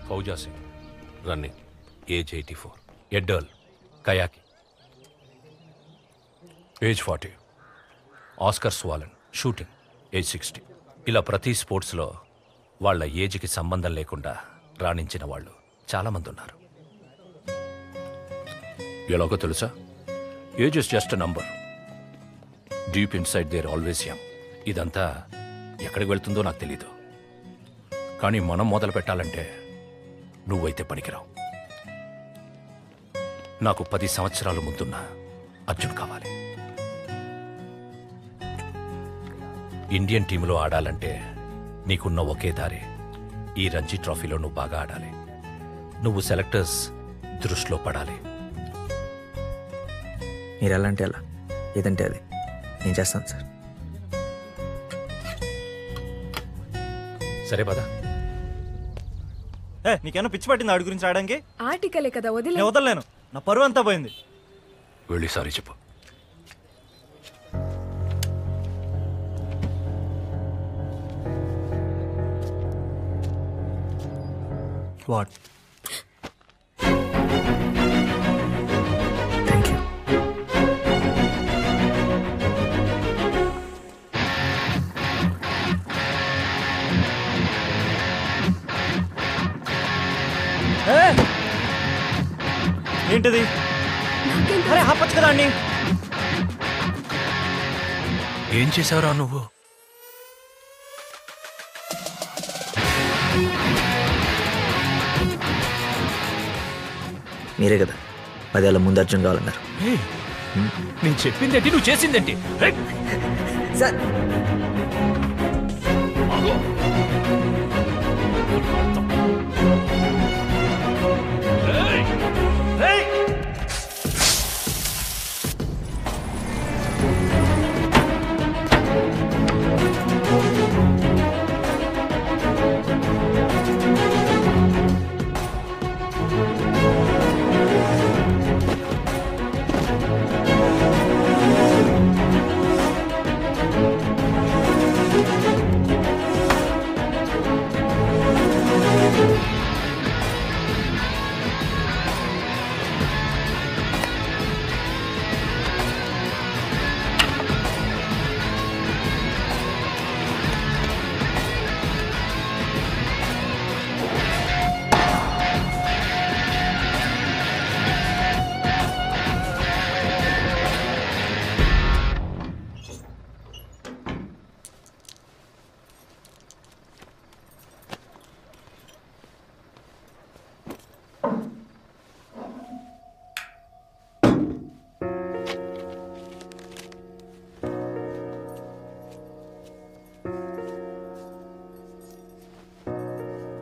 ఫౌజా Singh running age 84. ఎడ్డర్ల్ కయాకి age 40. Oscar స్వాలన్ షూటింగ్ ఏజ్ 60. ఇలా ప్రతి స్పోర్ట్స్లో వాళ్ళ ఏజ్కి సంబంధం లేకుండా రాణించిన వాళ్ళు చాలామంది ఉన్నారు. ఎలాగో తెలుసా? Age is just number. Deep inside there always young. ఇదంతా ఎక్కడికి వెళ్తుందో నాకు తెలీదు, కానీ మనం మొదలు పెట్టాలంటే నువ్వైతే పనికిరావు. నాకు 10 సంవత్సరాల ముందున్న అర్జున్ కావాలి. ఇండియన్ టీంలో ఆడాలంటే నీకున్న ఒకే దారి ఈ రంజీ ట్రోఫీలో నువ్వు బాగా ఆడాలి. నువ్వు సెలెక్టర్స్ దృష్టిలో పడాలి. మీరు ఎలా అంటే ఎలా, ఏదంటే అది నేను చేస్తాను సార్. సరే పదా. నీకేమో పిచ్చి పట్టింది ఆడి గురించి ఆడడానికి? ఆర్టికలే కదా, నేను వదలలేను. నా పరువు అంతా పోయింది. వెళ్ళి సారీ చెప్పు. వాట్? Thank you. ఏంటిది? అరే ఆపచ్చు కదా అండి. ఏం చేశావురా నువ్వు? మీరే కదా 10 ఏళ్ళ ముందు అర్జున్ కావాలన్నారు. నేను చెప్పిందేంటి, నువ్వు చేసిందేంటి? సార్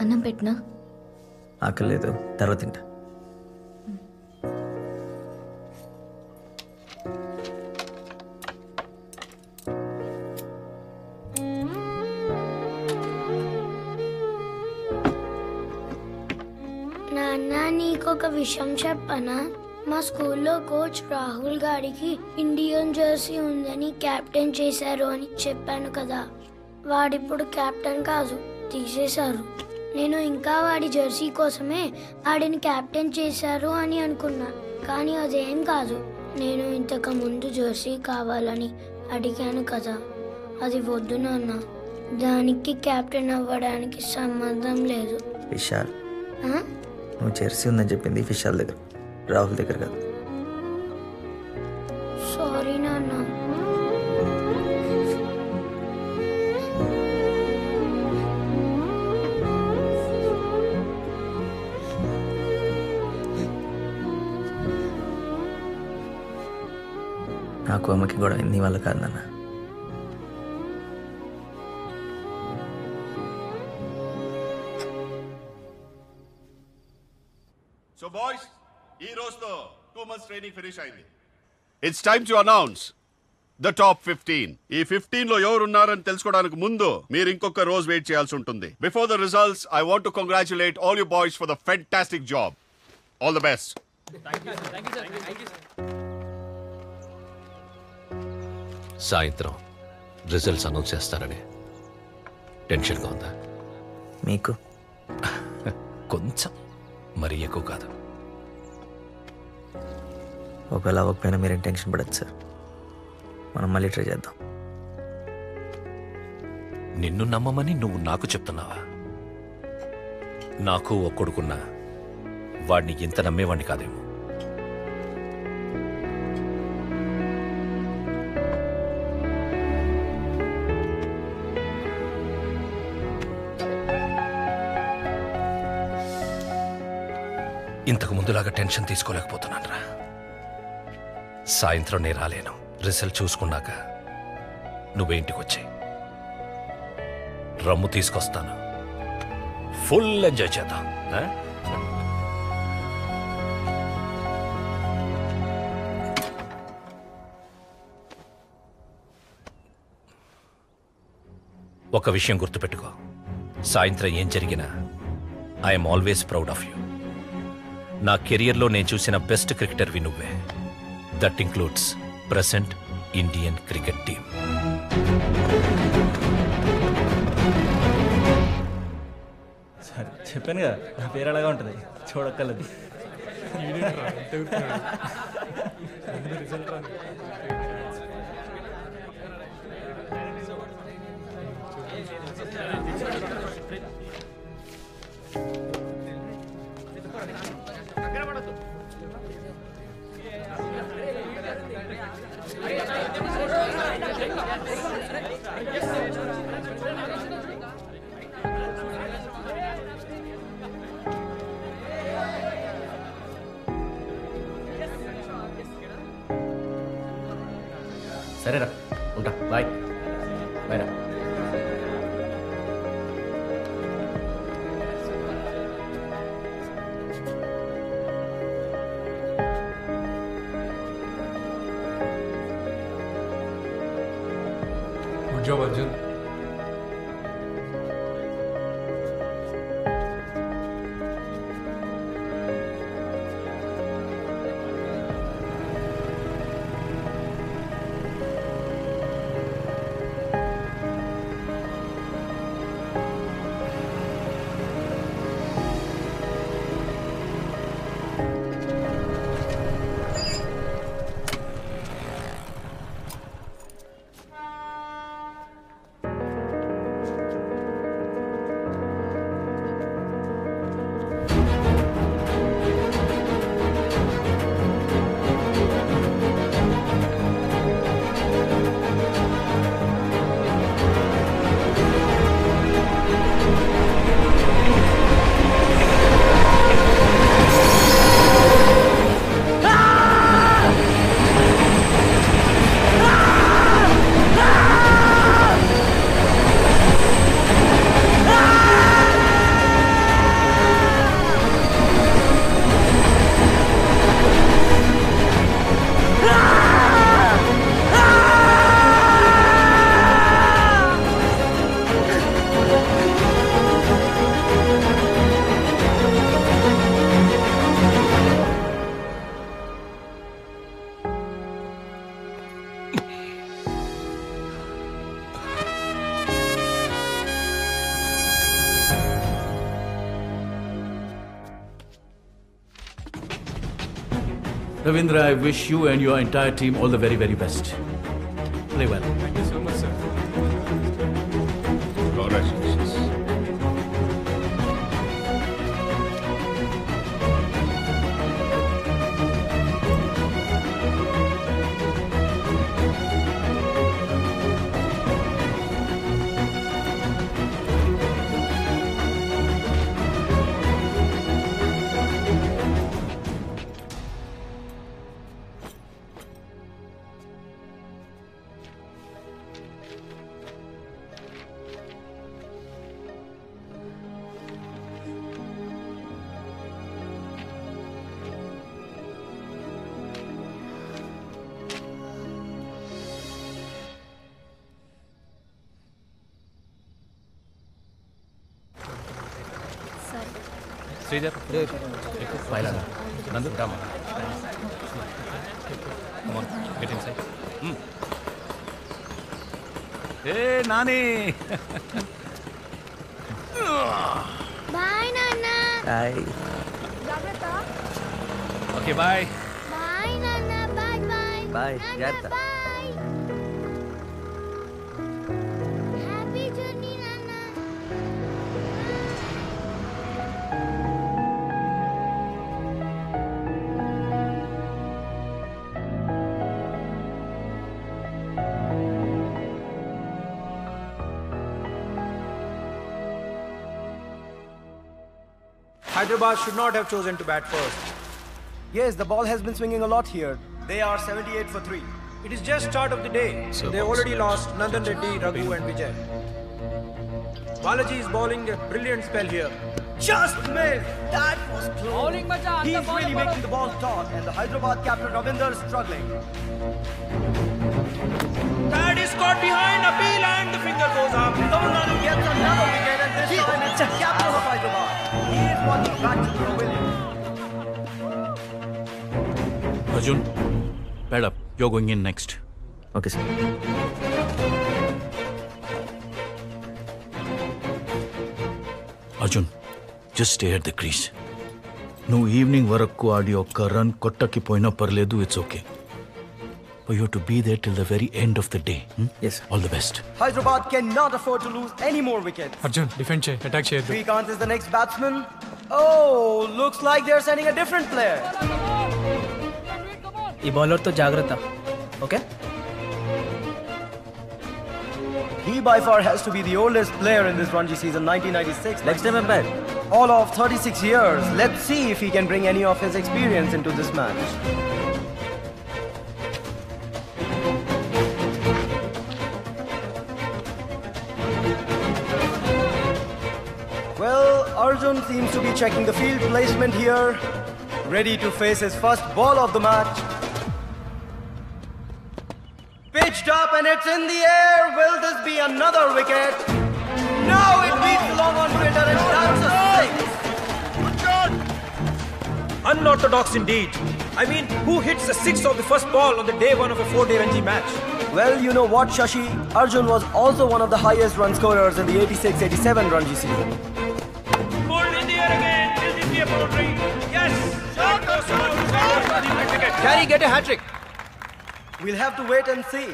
అన్నం పెట్టినా? ఆకలేదు, తర్వాత తింటా. నాన్న, నీకొక విషయం చెప్పనా? మా స్కూల్లో కోచ్ రాహుల్ గారికి ఇండియన్ జెర్సీ ఉందని క్యాప్టెన్ చేశారు అని చెప్పాను కదా. వాడిప్పుడు క్యాప్టెన్ కాదు, తీసేశారు. నేను ఇంకా వాడి జెర్సీ కోసమే వాడిని క్యాప్టెన్ చేశారు అని అనుకున్నా, కానీ అదేం కాదు. నేను ఇంతకు ముందు జెర్సీ కావాలని అడిగాను కదా, అది వద్దు నాన్న. దానికి క్యాప్టెన్ అవ్వడానికి సంబంధం లేదు. విశాల్, నువ్వు జెర్సీ ఉందని చెప్పింది విశాల్ దగ్గర, రాహుల్ దగ్గర కాదు. సారీ నాన్న. నాకు అమ్మకి కూడా నీ వల్ల కాదు నాన్న. So boys, ఈ రోజుతో 2 months ట్రైనింగ్ ఫినిష్ అయింది. It's time to announce the top 15. ఈ 15 లో ఎవరు ఉన్నారని తెలుసుకోవడానికి ముందు మీరు ఇంకొక రోజు వెయిట్ చేయాల్సి ఉంటుంది. Before the results, I want to congratulate all you boys for the fantastic job. All the best. సాయంత్రం రిజల్ట్స్ అనౌన్స్ చేస్తారని టెన్షన్గా ఉందా? మీకు కొంచెం మరీ ఎక్కువ కాదు. ఒకవేళ అవ్వకపోయినా మీరేం టెన్షన్ పడచ్చు సార్, మనం మళ్ళీ ట్రై చేద్దాం. నిన్ను నమ్మమని నువ్వు నాకు చెప్తున్నావా? నాకు ఒక కొడుకున్నా వాడిని ఇంత నమ్మేవాడిని కాదేమో. ఇంతకు ముందులాగా టెన్షన్ తీసుకోలేకపోతున్నానురా. సాయంత్రం నేను రాలేను. రిజల్ట్ చూసుకున్నాక నువ్వే ఇంటికి వచ్చాయి, రమ్ము తీసుకొస్తాను, ఫుల్ ఎంజాయ్ చేద్దాం. ఒక విషయం గుర్తుపెట్టుకో, సాయంత్రం ఏం జరిగినా I'm always proud of you. నా కెరియర్లో నేను చూసిన బెస్ట్ క్రికెటర్వి నువ్వే. That includes present Indian cricket team. సరే చెప్పాను కదా, నా పేరు అలాగా ఉంటుంది, చూడక్కర్లేదు. సరేరా, ఉంటా. బాయ్ బాయ్ రా. Good job Arjun. Ravindra, I wish you and your entire team all the very, very best. Play well. Thank you so much, sir. Congratulations. Sridhar, ఫైల్ అన్న. Nandu, Rama. Come on, get inside. ఏ నాని. బాయ్ నాన్న. హాయ్. Okay bye. బాయ్ నాన్న, bye bye. Bye, నాన్న, జాగ్రత్త. Bye. Happy journey నాన్న. Hyderabad should not have chosen to bat first. Yes, the ball has been swinging a lot here. They are 78 for 3. It is just start of the day. They already lost Nandan Reddy, Raghu and Vijay. Balaji is bowling a brilliant spell here. Just missed! That was close. He's really making the ball talk, and the Hyderabad captain Ravinder is struggling. That is caught behind Appeal and the finger goes up. Tamil Nadu gets another wicket, and this time it's the captain of Hyderabad. He is walking back to the pavilion. Arjun, pad up. You're going in next. Okay sir. Arjun, just stay at the crease. నువ్వు evening వరకు ఆడి ఒక్క run కొట్టకి పోయినా పర్లేదు, it's okay. But you have to be there till the very end of the day. Yes, sir. All the best. Hyderabad cannot afford to lose any more wickets. Arjun, defend check, attack check. Srikanth is the next batsman. Oh, looks like they're sending a different player. ఈ బౌలర్తో జాగ్రత్త. Okay. He by far has to be the oldest player in this Ranji season, 1996. Next time umpire. All of 36 years. Let's see if he can bring any of his experience into this match. Well, Arjun seems to be checking the field placement here, ready to face his first ball of the match. Pitched up and it's in the air. Will this be another wicket? No, it beats the long on fielder and that's a six. Unorthodox indeed. I mean, who hits the sixth of the first ball on the day one of a 4-day Ranji match? Well, you know what, Shashi? Arjun was also one of the highest run scorers in the 86-87 Ranji season. Pulled in the air again. Will this be a boundary? Yes! Shot goes out. Can he get a hat-trick? We'll have to wait and see.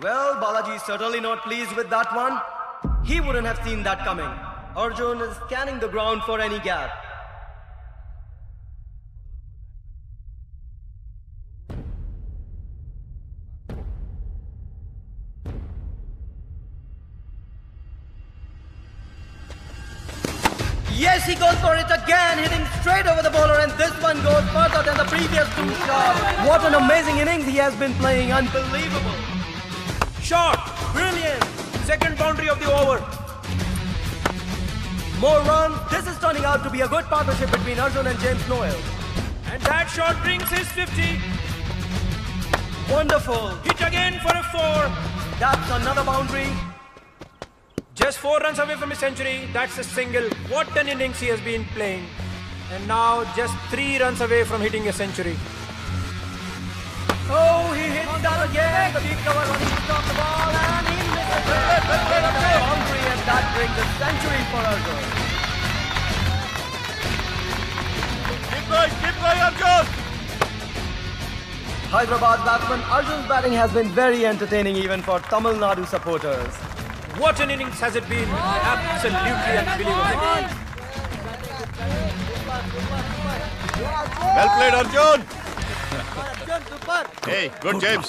Well, Balaji is certainly not pleased with that one. He wouldn't have seen that coming. Arjun is scanning the ground for any gap. Yes, he goes for it again, hitting straight over the bowler, and this one goes further than the previous two shots. What an amazing innings he has been playing, unbelievable. Shot! Brilliant. Second boundary of the over. More runs. This is turning out to be a good partnership between Arjun and James Noel. And that shot brings his 50. Wonderful. Hit again for a 4. That's another boundary. Just 4 runs away from a century. That's a single. What an innings he has been playing. And now just 3 runs away from hitting a century. Oh, he hits that again. The deep cover running to stop the ball and he misses it. Boundary, and that brings a century for Arjun. Keep going, Arjun! Hyderabad batsman Arjun's batting has been very entertaining even for Tamil Nadu supporters. What an innings has it been. Absolutely unbelievable. Well played, Arjun! Hey, good, James.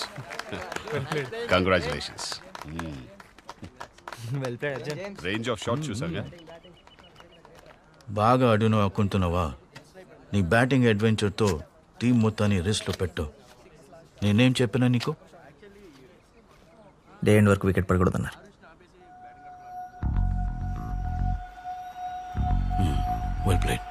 Congratulations. Well played Arjun. Range of shots చూసాగా. బాగా ఆడును అనుకుంటున్నావా? నీ batting అడ్వెంచర్తో team మొత్తాన్ని రిస్క్లో పెట్టు. నేనేం చెప్పినా నీకు? Day end వరకు wicket పడకూడదన్నారు. Well played.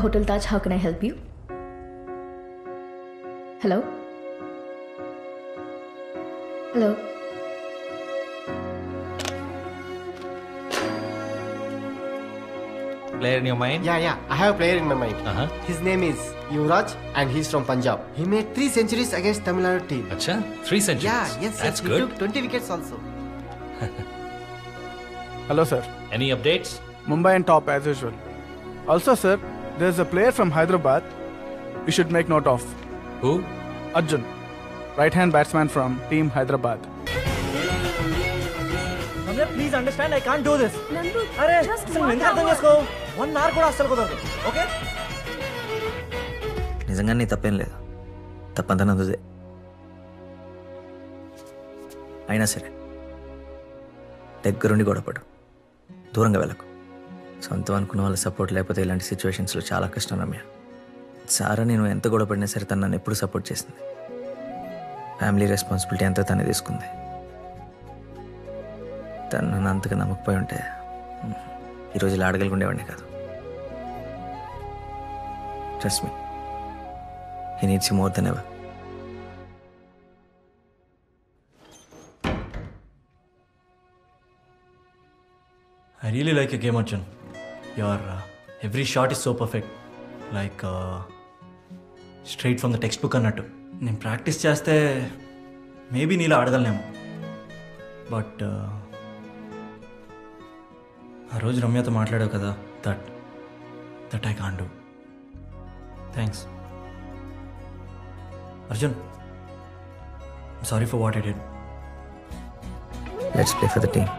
Hotel Taj, how can I help you? Hello? Hello Player in your mind? Yeah. I have a player in my mind. His name is Yuvraj and he's from Punjab. He made 3 centuries against Tamil Nadu team. Acha, 3 centuries. Yeah, yes. That's He good. took 20 wickets also. Hello, sir. Any updates? Mumbai on top as usual. Also, sir, there's a player from Hyderabad we should make note of. Who? Arjun, right-hand batsman from Team Hyderabad. Please understand I can't do this నందు అరే just అసలు 1 ఎందుకు అర్థం hour. చేసుకో 1 hour కూడా అస్సలు కుదరదు okay నిజంగా నీ తప్పేం లేదు, తప్పంతా నందుదే. అయినా సరే దగ్గరుండి గొడవపడు, దూరంగా వెళ్ళకు. సొంతం అనుకున్న వాళ్ళ సపోర్ట్ లేకపోతే ఇలాంటి సిచ్యువేషన్స్లో చాలా కష్టం రమ్య. సారా నేను ఎంత గొడవపడినా సరే తను నన్ను ఎప్పుడు సపోర్ట్ చేసింది. ఫ్యామిలీ రెస్పాన్సిబిలిటీ అంతా తనే తీసుకుంది. తను నన్ను అంతగా నమ్మకపోయి ఉంటే ఈరోజు ఇలా అడగలుగుండేవాడిని కాదు. Trust me, he needs you more than ever. I really like your game, Arjun. Your every shot is so perfect. Like straight from the textbook అన్నట్టు. నేను ప్రాక్టీస్ చేస్తే మేబీ నీలా ఆడగలనేమో. బట్ ఆ రోజు రమ్యతో మాట్లాడావు కదా, that I can't do. Thanks Arjun. Sorry for what I did. Let's play for the team.